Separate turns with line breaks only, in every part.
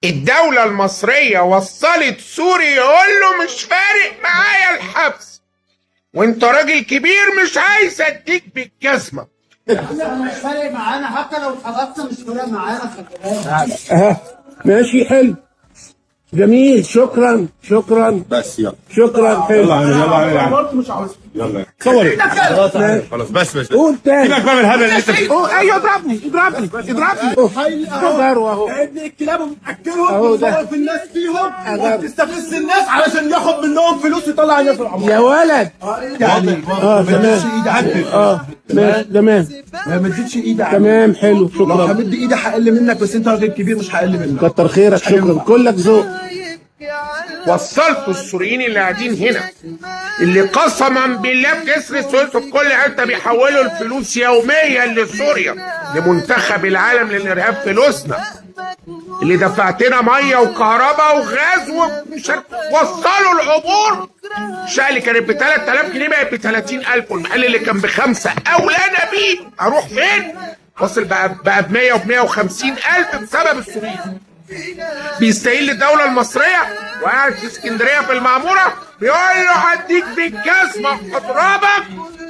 الدولة المصرية وصلت سوري يقول له مش فارق معايا الحبس، وانت راجل كبير مش عايز اديك بالجزمة.
مش فارق معانا، حتى لو اتحبست مش فارق معانا.
ماشي، حلو، جميل، شكرا شكرا.
بس يلا
شكرا، حلو.
يلا
برضه مش عاوز.
يلا
صوري.
خلاص بس
قول تاني.
سيبك بقى من الهبل اللي انت فيه.
ايوه، اضربني اضربني اضربني. اهو اهو
الكلاب
أهو
مأكلهم
ده.
ومصور في الناس فيهم وبتستفز الناس علشان ياخد منهم فلوس ويطلع الناس العمر.
يا ولد.
يعني
تمام. ماشي، تمام
ما تزيدش ايدي
تمام، حلو،
لو
شكرا.
همد ايدي هقل منك، بس انت راجل كبير مش هقل منك.
كتر خيرك، شكرا، كلك ذوق.
وصلتوا السوريين اللي قاعدين هنا، اللي قسما بالله بجسر السويس وفي كل حته بيحولوا الفلوس يوميا لسوريا، لمنتخب العالم للارهاب فلوسنا، اللي دفعتنا ميه وكهرباء وغاز وصلوا العبور. الشقه اللي كانت ب 3000 جنيه بقت ب 30,000، والمحل اللي كان ب5 اولى انا بيه اروح فين؟ وصل بقى ب 100 وب 150,000 بسبب السوريين. بيستقل الدولة المصرية وقاعد في اسكندرية في المعمورة بيقول له هديك بالجزمة اضربك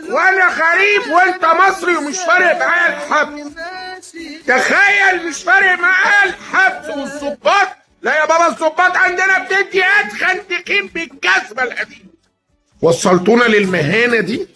وانا غريب وانت مصري ومش فارق معايا الحبس. تخيل، مش فارق معايا الحبس. والظباط لا يا بابا، الظباط عندنا بتدي ادخن تخين بالجزمة القديمة. وصلتونا للمهانة دي.